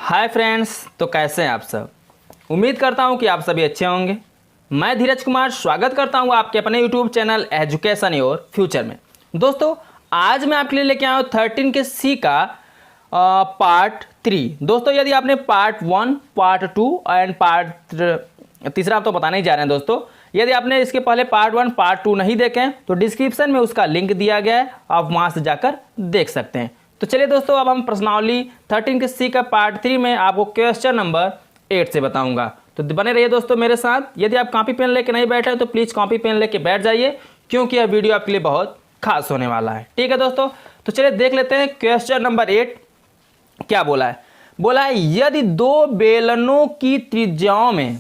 Hi friends, तो कैसे हैं आप सब। उम्मीद करता हूं कि आप सभी अच्छे होंगे। मैं धीरज कुमार स्वागत करता हूं आपके अपने YouTube channel education your future में। दोस्तों, आज मैं आपके लिए लेके आया हूं 13 के सी का पार्ट 3। दोस्तों, यदि आपने पार्ट 1, पार्ट 2 एंड पार्ट तीसरा आप तो बताने ही जा रहे हैं। दोस्तों, यदि आपने इसके पहले पार्ट 1, पार्ट 2 नहीं देखे हैं तो डिस्क्रिप्शन में उसका लिंक दिया गया है, आप वहाँ से जाकर देख सकते हैं। तो चलिए दोस्तों, अब हम प्रश्नावली 13 के सी का पार्ट 3 में आपको क्वेश्चन नंबर 8 से बताऊंगा। तो बने रहिए दोस्तों मेरे साथ। यदि आप कॉपी पेन लेके नहीं बैठे तो प्लीज़ कॉपी पेन लेके बैठ जाइए, क्योंकि यह वीडियो आपके लिए बहुत खास होने वाला है। ठीक है दोस्तों, तो चलिए देख लेते हैं क्वेश्चन नंबर 8 क्या बोला है। बोला है, यदि दो बेलनों की त्रिज्याओं में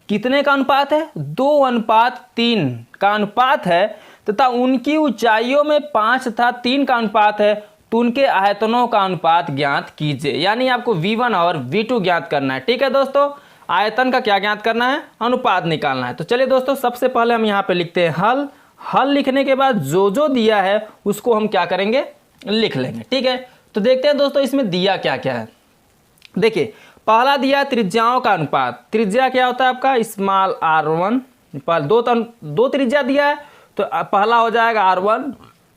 कितने का अनुपात है? 2:3 का अनुपात है तथा उनकी ऊंचाइयों में 5 तथा 3 का अनुपात है, तो उनके आयतनों का अनुपात ज्ञात कीजिए। यानी आपको V1 और V2 ज्ञात करना है। ठीक है दोस्तों, आयतन का क्या ज्ञात करना है? अनुपात निकालना है। तो चलिए दोस्तों, सबसे पहले हम यहाँ पे लिखते हैं हल। हल लिखने के बाद जो जो दिया है उसको हम क्या करेंगे? लिख लेंगे। ठीक है, तो देखते हैं दोस्तों इसमें दिया क्या क्या है। देखिए, पहला दिया त्रिज्याओं का अनुपात। त्रिज्या क्या होता है आपका? Small r1। दो त्रिज्या दिया है तो पहला हो जाएगा r1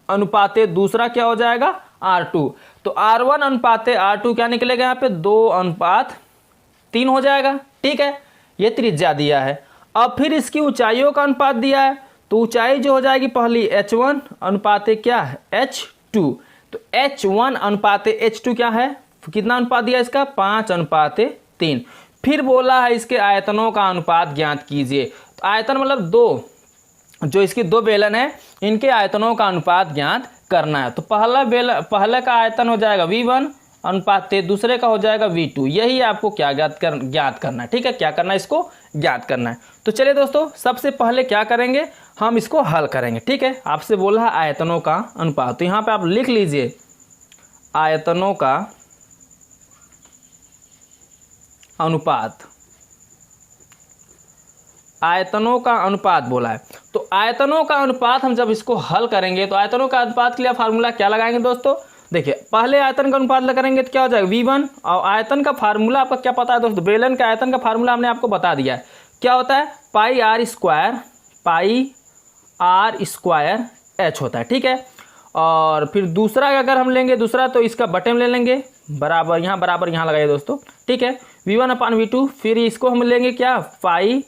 अनुपाते दूसरा क्या हो जाएगा? r2। तो r1 अनुपाते r2 क्या निकलेगा यहाँ पे? 2:3 हो जाएगा। ठीक है, ये त्रिज्या दिया है। अब फिर इसकी ऊंचाइयों का अनुपात दिया है, तो ऊंचाई जो हो जाएगी पहली h1 अनुपाते क्या है? h2। तो h1 अनुपाते h2 क्या है? कितना अनुपात दिया इसका? 5:3। फिर बोला है इसके आयतनों का अनुपात ज्ञात कीजिए। तो आयतन मतलब दो, जो इसकी दो बेलन है इनके आयतनों का अनुपात ज्ञात करना है। तो पहले का आयतन हो जाएगा V1 अनुपाते दूसरे का हो जाएगा V2। यही आपको क्या ज्ञात करना है। ठीक है, क्या करना है? इसको ज्ञात करना है। तो चलिए दोस्तों, सबसे पहले क्या करेंगे? हम इसको हल करेंगे। ठीक है, आपसे बोला है आयतनों का अनुपात, तो यहाँ पे आप लिख लीजिए आयतनों का अनुपात। आयतनों का अनुपात बोला है, तो आयतनों का अनुपात हम जब इसको हल करेंगे तो आयतनों का अनुपात के लिए फार्मूला क्या लगाएंगे दोस्तों? देखिए, पहले आयतन का अनुपात करेंगे तो क्या हो जाएगा? V1। और आयतन का फार्मूला आपका क्या पता है दोस्तों? बेलन के आयतन का फार्मूला हमने आपको बता दिया है। क्या होता है? पाई r स्क्वायर h होता है। ठीक है, और फिर दूसरा अगर हम लेंगे दूसरा, तो इसका बटे में ले लेंगे बराबर यहाँ लगाइए दोस्तों। ठीक है, V1/V2। फिर इसको हम लेंगे क्या? पाई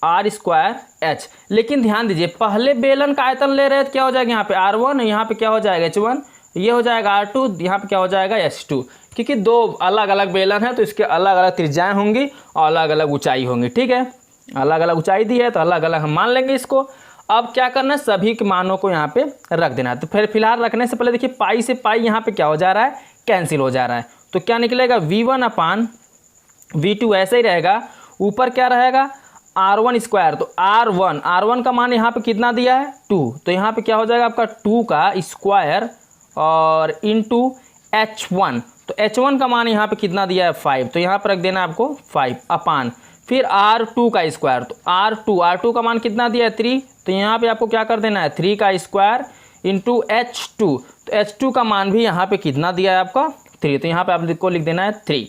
r स्क्वायर h। लेकिन ध्यान दीजिए, पहले बेलन का आयतन ले रहे हैं तो क्या हो जाएगा? यहाँ पे r1, यहाँ पे क्या हो जाएगा? h1, ये हो जाएगा r2, यहाँ पे क्या हो जाएगा? h2। क्योंकि दो अलग अलग बेलन है तो इसके अलग अलग त्रिज्याएं होंगी और अलग अलग ऊंचाई होंगी। ठीक है, अलग अलग ऊंचाई दी है तो अलग अलग हम मान लेंगे इसको। अब क्या करना है? सभी के मानों को यहाँ पे रख देना है। तो फिर फिलहाल रखने से पहले देखिए, पाई से पाई यहाँ पे क्या हो जा रहा है? कैंसिल हो जा रहा है। तो क्या निकलेगा? V1/V2 ऐसे ही रहेगा। ऊपर क्या रहेगा? r1 square. तो r1 का मान यहाँ पे कितना दिया है? 2। तो यहाँ पे क्या हो जाएगा आपका? 2 का स्क्वायर और इंटू h1। तो h1 का मान यहाँ पे कितना दिया है? 5। तो यहाँ पर रख देना आपको 5 अपान फिर r2 का स्क्वायर। तो r2 का मान कितना दिया है? 3। तो यहाँ पे आपको क्या कर देना है? 3 का स्क्वायर इंटू h2। तो h2 का मान भी यहाँ पे कितना दिया है आपका? 3। तो यहाँ पे आपको लिख देना है 3।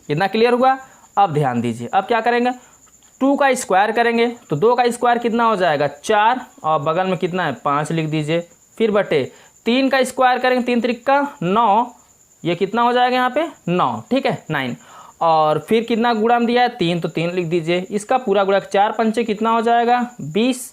कितना क्लियर हुआ? अब ध्यान दीजिए, अब क्या करेंगे? 2 का स्क्वायर करेंगे तो 2 का स्क्वायर कितना हो जाएगा? 4, और बगल में कितना है? 5 लिख दीजिए। फिर बटे 3 का स्क्वायर करेंगे, 3 त्रिक का 9, ये कितना हो जाएगा यहाँ पे? 9। ठीक है, 9। और फिर कितना गुणा में दिया है? 3, तो 3 लिख दीजिए। इसका पूरा गुणा 4 पंचे कितना हो जाएगा? 20,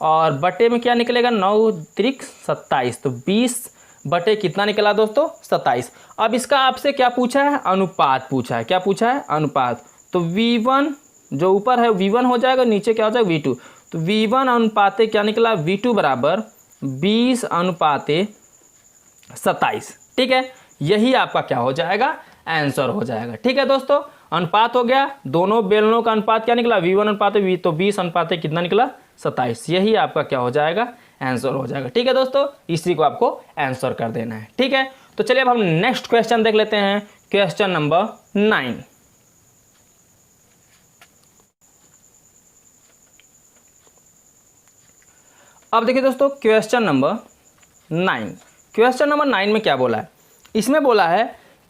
और बटे में क्या निकलेगा? 9 त्रिक 27। तो 20 बटे कितना निकला दोस्तों? 27। अब इसका आपसे क्या पूछा है? अनुपात पूछा है। क्या पूछा है? अनुपात। तो V1 जो ऊपर है V1 हो जाएगा, नीचे क्या हो जाएगा? V2। तो V1 अनुपाते क्या निकला? V2 बराबर 20:27। ठीक है, यही आपका क्या हो जाएगा? आंसर हो जाएगा। ठीक है दोस्तों, अनुपात हो गया। दोनों बेलनों का अनुपात क्या निकला? V1 अनुपाते तो 20 कितना निकला? 27। यही आपका क्या हो जाएगा? आंसर हो जाएगा। ठीक है दोस्तों, इसी को आपको आंसर कर देना है। ठीक है, तो चलिए अब हम नेक्स्ट क्वेश्चन देख लेते हैं। Question number 9। अब देखिए दोस्तों, क्वेश्चन नंबर 9 में क्या बोला है? इसमें बोला है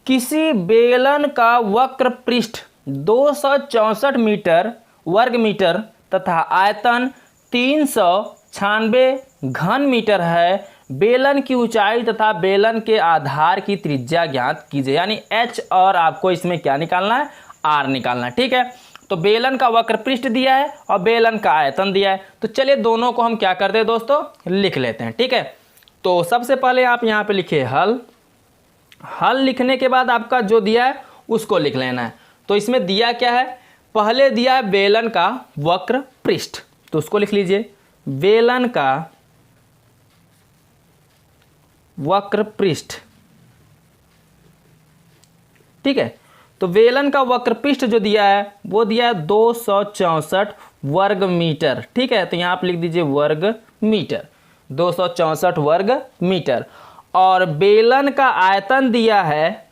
किसी बेलन का वक्र पृष्ठ 264 मीटर वर्ग मीटर तथा आयतन 396 घन मीटर है। बेलन की ऊंचाई तथा बेलन के आधार की त्रिज्या ज्ञात कीजिए। यानी h और आपको इसमें क्या निकालना है, r निकालना है। ठीक है, तो बेलन का वक्र पृष्ठ दिया है और बेलन का आयतन दिया है। तो चलिए दोनों को हम क्या करते हैं दोस्तों, लिख लेते हैं। ठीक है, तो सबसे पहले आप यहाँ पे लिखिए हल। हल लिखने के बाद आपका जो दिया है उसको लिख लेना है। तो इसमें दिया क्या है, पहले दिया है बेलन का वक्र पृष्ठ, तो उसको लिख लीजिए बेलन का वक्र पृष्ठ। ठीक है, तो बेलन का वक्र पृष्ठ जो दिया है वो दिया है 264 वर्ग मीटर। ठीक है, तो यहाँ आप लिख दीजिए वर्ग मीटर, 264 वर्ग मीटर। और बेलन का आयतन दिया है,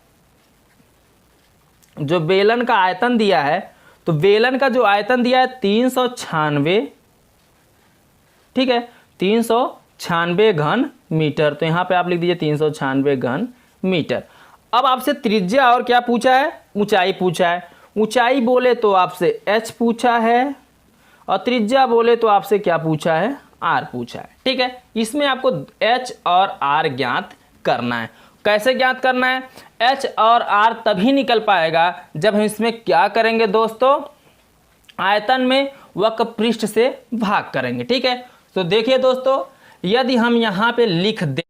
जो बेलन का आयतन दिया है, तो बेलन का जो आयतन दिया है 396, ठीक है, 396 घन मीटर। तो यहाँ पे आप लिख दीजिए 396 घन मीटर। अब आपसे त्रिज्या और क्या पूछा है, ऊंचाई पूछा है। ऊंचाई बोले तो आपसे h पूछा है और त्रिज्या बोले तो आपसे क्या पूछा है, r पूछा है। ठीक है, इसमें आपको h और r ज्ञात करना है। कैसे ज्ञात करना है, h और r तभी निकल पाएगा जब हम इसमें क्या करेंगे दोस्तों, आयतन में वक्र पृष्ठ से भाग करेंगे। ठीक है, तो देखिए दोस्तों, यदि हम यहाँ पे लिख दें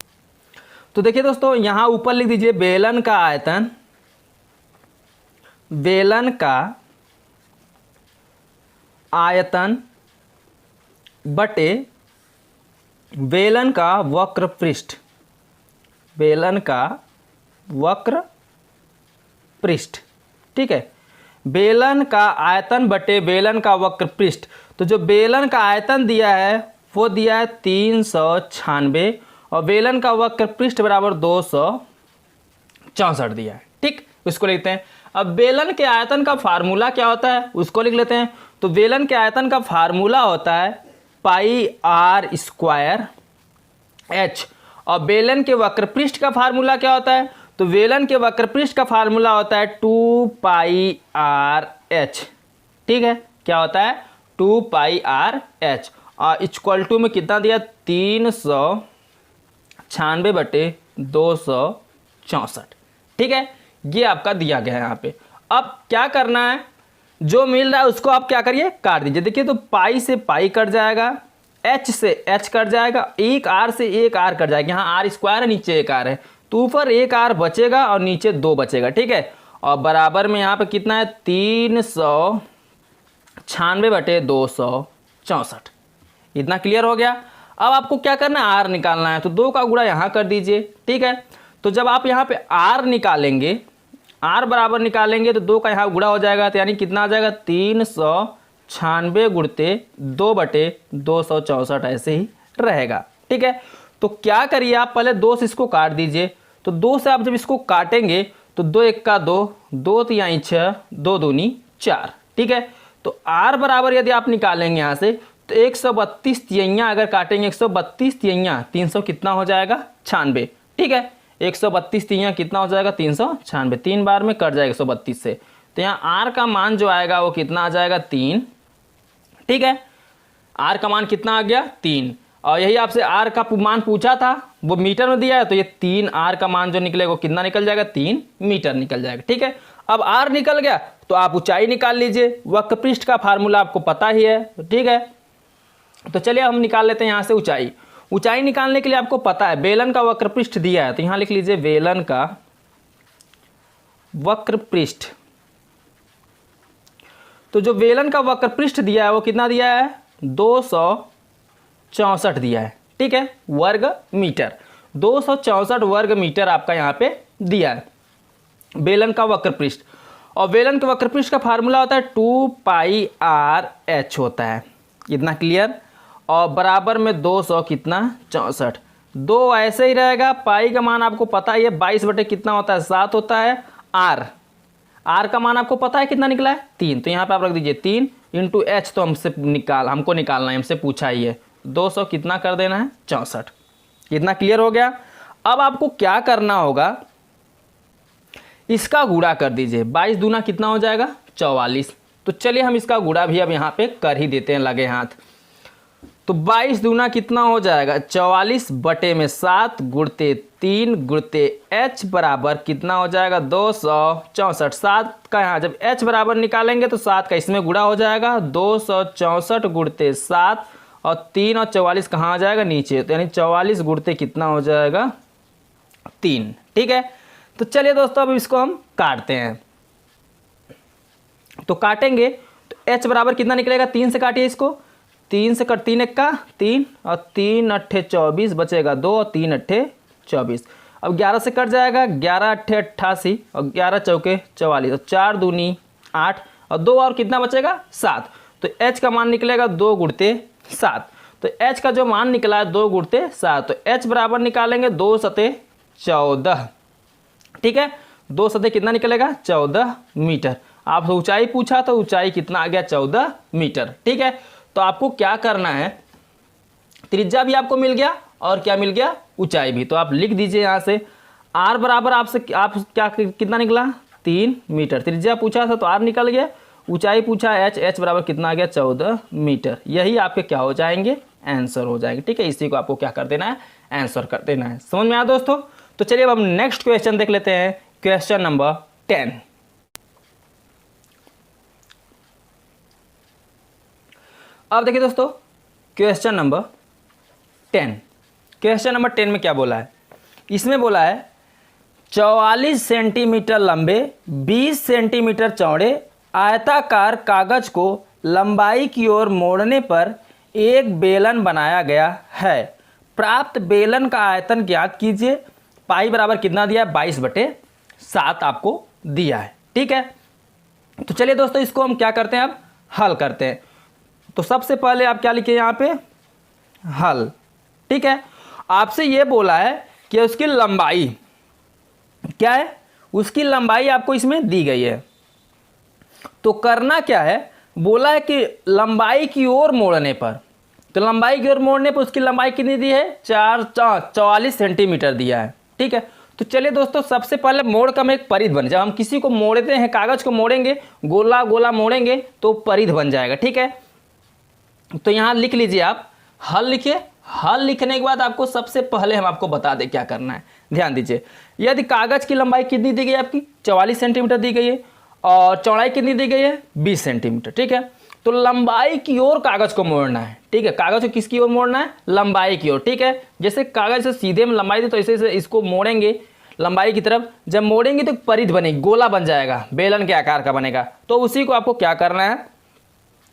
तो देखिए दोस्तों, यहाँ ऊपर लिख दीजिए बेलन का आयतन, बेलन का आयतन बटे बेलन का वक्र पृष्ठ, बेलन का वक्र पृष्ठ। ठीक है, बेलन का आयतन बटे बेलन का वक्र पृष्ठ। तो जो बेलन का आयतन दिया है वो दिया है 396 और बेलन का वक्र पृष्ठ बराबर 264 दिया है। ठीक, उसको लिखते हैं। अब बेलन के आयतन का फार्मूला क्या होता है उसको लिख लेते हैं। तो बेलन के आयतन का फार्मूला होता है पाई आर स्क्वायर एच, और बेलन के वक्र पृष्ठ का फार्मूला क्या होता है, तो बेलन के वक्र पृष्ठ का फार्मूला होता है 2 पाई आर एच। ठीक है, क्या होता है 2 पाई आर एच, और इक्वल टू में कितना दिया 396 बटे 264। ठीक है, ये आपका दिया गया है यहाँ पे। अब क्या करना है, जो मिल रहा है उसको आप क्या करिए, काट दीजिए। देखिए तो पाई से पाई कट जाएगा, एच से एच कट जाएगा, एक आर से एक आर कट जाएगा। यहाँ आर स्क्वायर है, नीचे एक आर है, तो ऊपर एक आर बचेगा और नीचे 2 बचेगा। ठीक है, और बराबर में यहाँ पे कितना है 396 बटे 264। इतना क्लियर हो गया। अब आपको क्या करना है, आर निकालना है, तो 2 का गुणा यहाँ कर दीजिए। ठीक है, तो जब आप यहाँ पे आर निकालेंगे, आर बराबर निकालेंगे तो 2 का यहाँ गुणा हो जाएगा, तो यानी कितना आ जाएगा 396 गुणते 2 बटे 264 ऐसे ही रहेगा। ठीक है, तो क्या करिए आप पहले 2 से इसको काट दीजिए। तो 2 से आप जब इसको काटेंगे तो 2 1 का 2, 2 3 6, 2 दूनी 4। ठीक है, तो आर बराबर यदि आप निकालेंगे यहाँ से तो 132 तिहैया अगर काटेंगे, 132 तिहैया 300 कितना हो जाएगा 96। ठीक है, 132 तिहैया कितना हो जाएगा 396, 3 बार में कट जाएगा 132 से। तो यहाँ आर का मान जो आएगा वो कितना आ जाएगा 3। ठीक है, आर का मान कितना आ गया 3, और यही आपसे आर का मान पूछा था, वो मीटर में दिया है, तो ये 3 आर का मान जो निकलेगा वो कितना निकल जाएगा 3 मीटर निकल जाएगा। ठीक है, अब आर निकल गया तो आप ऊंचाई निकाल लीजिए, वक्र पृष्ठ का फार्मूला आपको पता ही है। ठीक है, तो चलिए हम निकाल लेते हैं यहाँ से ऊंचाई। ऊंचाई निकालने के लिए आपको पता है बेलन का वक्र पृष्ठ दिया है, तो यहाँ लिख लीजिए बेलन का वक्र पृष्ठ। तो जो बेलन का वक्र पृष्ठ दिया है वो कितना दिया है 264 दिया है। ठीक है, वर्ग मीटर, 264 वर्ग मीटर आपका यहाँ पे दिया है बेलन का वक्र पृष्ठ। और बेलन के वक्र पृष्ठ का फार्मूला होता है 2 पाई आर एच होता है। इतना क्लियर, और बराबर में 200 कितना 64, 2 ऐसे ही रहेगा। पाई का मान आपको पता ही है 22 बटे कितना होता है 7 होता है। आर का मान आपको पता है कितना निकला है 3, तो यहाँ पे आप रख दीजिए 3 इंटू एच, तो हमको निकालना है, हमसे पूछा ही है 200 कितना कर देना है 64। इतना क्लियर हो गया। अब आपको क्या करना होगा, इसका गुणा कर दीजिए। 22 दूना कितना हो जाएगा 44। तो चलिए हम इसका गुणा भी अब यहाँ पे कर ही देते हैं लगे हाथ। तो 22 दूना कितना हो जाएगा 44 बटे में 7 गुणते 3 गुणते h बराबर कितना हो जाएगा 264। 7 का यहाँ जब h बराबर निकालेंगे तो 7 का इसमें गुणा हो जाएगा 264 गुणते 7 और 3 और 44 कहाँ आ जाएगा नीचे, तो यानी 44 गुणते कितना हो जाएगा 3। ठीक है, तो चलिए दोस्तों अब इसको हम काटते हैं। तो काटेंगे तो h बराबर कितना निकलेगा 3 से काटिए इसको, 3 से कट 3 1 3 और 3 अट्ठे 24 बचेगा 2 और 3 अट्ठे 24। अब 11 से कट जाएगा 11 अट्ठे 88 और 11 चौके 44 और 4 दूनी 8 और 2 और कितना बचेगा 7। तो h का मान निकलेगा 2 गुणते 7। तो h का जो मान निकला है 2 गुणते 7, तो h बराबर निकालेंगे 2 सते 14। ठीक है, 2 सते कितना निकलेगा 14 मीटर। आप ऊंचाई पूछा तो ऊंचाई कितना आ गया 14 मीटर। ठीक है, तो आपको क्या करना है, त्रिज्या भी आपको मिल गया और क्या मिल गया ऊंचाई भी। तो आप लिख दीजिए यहाँ से r बराबर आप क्या कितना निकला 3 मीटर। त्रिज्या पूछा था तो r निकल गया, ऊंचाई पूछा h बराबर कितना आ गया 14 मीटर। यही आपके क्या हो जाएंगे आंसर हो जाएंगे। ठीक है, इसी को आपको क्या कर देना है आंसर कर देना है। समझ में आया दोस्तों। तो चलिए अब हम नेक्स्ट क्वेश्चन देख लेते हैं, क्वेश्चन नंबर 10। अब देखिए दोस्तों क्वेश्चन नंबर 10। क्वेश्चन नंबर 10 में क्या बोला है, इसमें बोला है 44 सेंटीमीटर लंबे 20 सेंटीमीटर चौड़े आयताकार कागज को लंबाई की ओर मोड़ने पर एक बेलन बनाया गया है। प्राप्त बेलन का आयतन ज्ञात कीजिए। पाई बराबर कितना दिया है 22/7 आपको दिया है। ठीक है, तो चलिए दोस्तों इसको हम क्या करते हैं अब हल करते हैं। तो सबसे पहले आप क्या लिखिए यहाँ पे हल। ठीक है, आपसे ये बोला है कि उसकी लंबाई क्या है, उसकी लंबाई आपको इसमें दी गई है। तो करना क्या है, बोला है कि लंबाई की ओर मोड़ने पर, तो लंबाई की ओर मोड़ने पर उसकी लंबाई कितनी दी है 44 सेंटीमीटर दिया है। ठीक है, तो चलिए दोस्तों सबसे पहले मोड़ का हम एक परिध बन, जब हम किसी को मोड़ते हैं कागज को मोड़ेंगे गोला गोला मोड़ेंगे तो परिध बन जाएगा। ठीक है, तो यहाँ लिख लीजिए आप हल लिखिए। हल लिखने के बाद आपको सबसे पहले हम आपको बता दें क्या करना है। ध्यान दीजिए, यदि कागज की लंबाई कितनी दी गई है आपकी 44 सेंटीमीटर दी गई है और चौड़ाई कितनी दी गई है 20 सेंटीमीटर। ठीक है, तो लंबाई की ओर कागज को मोड़ना है। ठीक है, कागज को किसकी ओर मोड़ना है लंबाई की ओर। ठीक है, जैसे कागज से सीधे में लंबाई थी तो ऐसे इसको मोड़ेंगे लंबाई की तरफ, जब मोड़ेंगे तो परिध बनेगी, गोला बन जाएगा, बेलन के आकार का बनेगा। तो उसी को आपको क्या करना है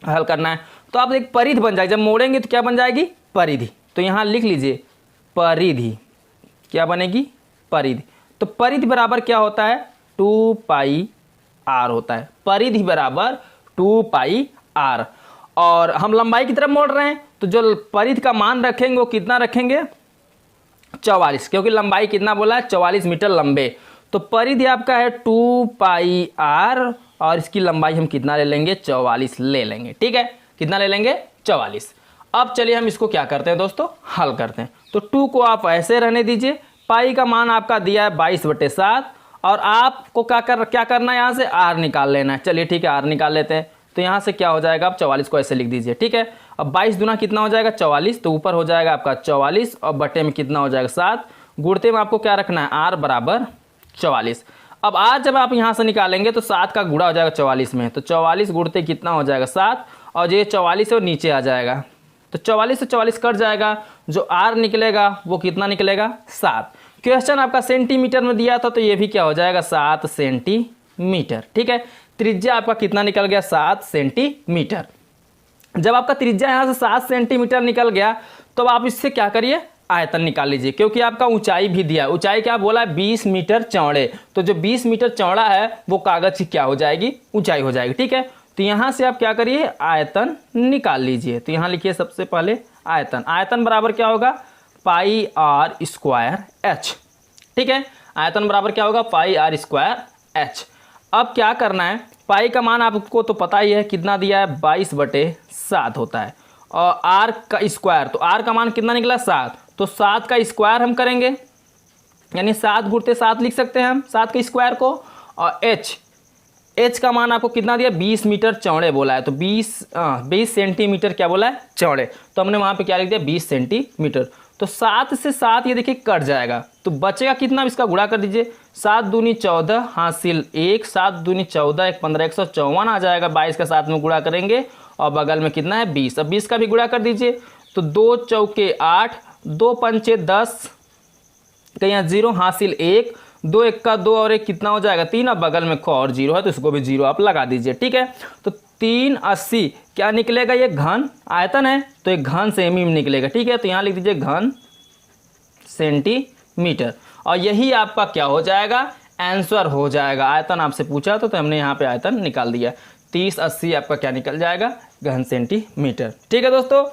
हल करना है। तो आप एक परिध बन जाएगी, जब मोड़ेंगे तो क्या बन जाएगी परिधि। तो यहाँ लिख लीजिए परिधि, क्या बनेगी परिधि। तो परिधि बराबर क्या होता है 2 पाई r होता है। परिधि बराबर 2 पाई r, और हम लंबाई की तरफ मोड़ रहे हैं तो जो परिधि का मान रखेंगे वो कितना रखेंगे 44, क्योंकि लंबाई कितना बोला है 44 मीटर लंबे। तो परिधि आपका है 2 पाई r और इसकी लंबाई हम कितना ले लेंगे 44 ले लेंगे। ठीक है, कितना ले लेंगे 44। अब चलिए हम इसको क्या करते हैं दोस्तों हल करते हैं। तो 2 को आप ऐसे रहने दीजिए, पाई का मान आपका दिया है 22/7 और आपको क्या करना है यहाँ से r निकाल लेना है। चलिए ठीक है r निकाल लेते हैं। तो यहाँ से क्या हो जाएगा आप 44 को ऐसे लिख दीजिए। ठीक है, अब 22 दूना कितना हो जाएगा 44, तो ऊपर हो जाएगा आपका 44 और बटे में कितना हो जाएगा 7, गुणते में आपको क्या रखना है r बराबर 44। अब आज जब आप यहाँ से निकालेंगे तो 7 का गुणा हो जाएगा 44 में, तो 44 गुणते कितना हो जाएगा 7 और ये 44 है वो नीचे आ जाएगा। तो 44 से 44 कट जाएगा, जो r निकलेगा वो कितना निकलेगा 7। क्वेश्चन आपका सेंटीमीटर में दिया था तो ये भी क्या हो जाएगा 7 सेंटीमीटर। ठीक है, त्रिज्या आपका कितना निकल गया 7 सेंटीमीटर। जब आपका त्रिज्या यहाँ से 7 सेंटीमीटर निकल गया तो आप इससे क्या करिए आयतन निकाल लीजिए, क्योंकि आपका ऊंचाई भी दिया है। ऊंचाई क्या बोला है 20 मीटर चौड़े, तो जो 20 मीटर चौड़ा है वो कागज की क्या हो जाएगी ऊंचाई हो जाएगी। ठीक है, तो यहाँ से आप क्या करिए आयतन निकाल लीजिए। तो यहाँ लिखिए सबसे पहले आयतन, आयतन बराबर क्या होगा पाई r स्क्वायर h। ठीक है, आयतन बराबर क्या होगा पाई r स्क्वायर h। अब क्या करना है, पाई का मान आपको तो पता ही है कितना दिया है 22/7 होता है और r का स्क्वायर, तो r का मान कितना निकला 7, तो 7 का स्क्वायर हम करेंगे यानी 7 गुणते 7 लिख सकते हैं हम 7 के स्क्वायर को, और एच का मान आपको कितना दिया, 20 मीटर चौड़े बोला है, तो 20 सेंटीमीटर क्या बोला है, चौड़े। तो हमने वहाँ पे क्या लिख दिया, 20 सेंटीमीटर। तो 7 से 7 ये देखिए कट जाएगा, तो बचेगा कितना, इसका गुणा कर दीजिए। 7 दूनी 14 हासिल 1, 7 दूनी 14 1 15 154 आ जाएगा। 22 का 7 में गुणा करेंगे और बगल में कितना है 20, अब 20 का भी गुणा कर दीजिए। तो 2 चौके 8, 2 पंचे 10, यहाँ 0 हासिल 1, 2 1 का 2 और 1 कितना हो जाएगा 3, अब बगल में क और 0 है तो इसको भी 0 आप लगा दीजिए। ठीक है, तो 380 क्या निकलेगा, ये घन आयतन है तो एक घन सेमी में निकलेगा। ठीक है, तो यहाँ लिख दीजिए घन सेंटीमीटर, और यही आपका क्या हो जाएगा, आंसर हो जाएगा। आयतन आपसे पूछा तो हमने यहाँ पे आयतन निकाल दिया। 3080 आपका क्या निकल जाएगा, घन सेंटीमीटर। ठीक है दोस्तों,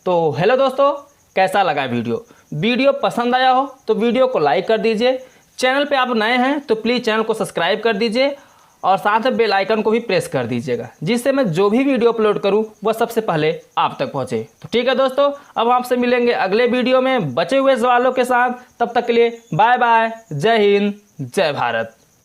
तो हेलो दोस्तों, कैसा लगा वीडियो पसंद आया हो तो वीडियो को लाइक कर दीजिए। चैनल पे आप नए हैं तो प्लीज़ चैनल को सब्सक्राइब कर दीजिए और साथ में बेल आइकन को भी प्रेस कर दीजिएगा, जिससे मैं जो भी वीडियो अपलोड करूं वह सबसे पहले आप तक पहुंचे। तो ठीक है दोस्तों, अब आपसे मिलेंगे अगले वीडियो में बचे हुए सवालों के साथ। तब तक के लिए बाय बाय, जय हिंद, जय भारत।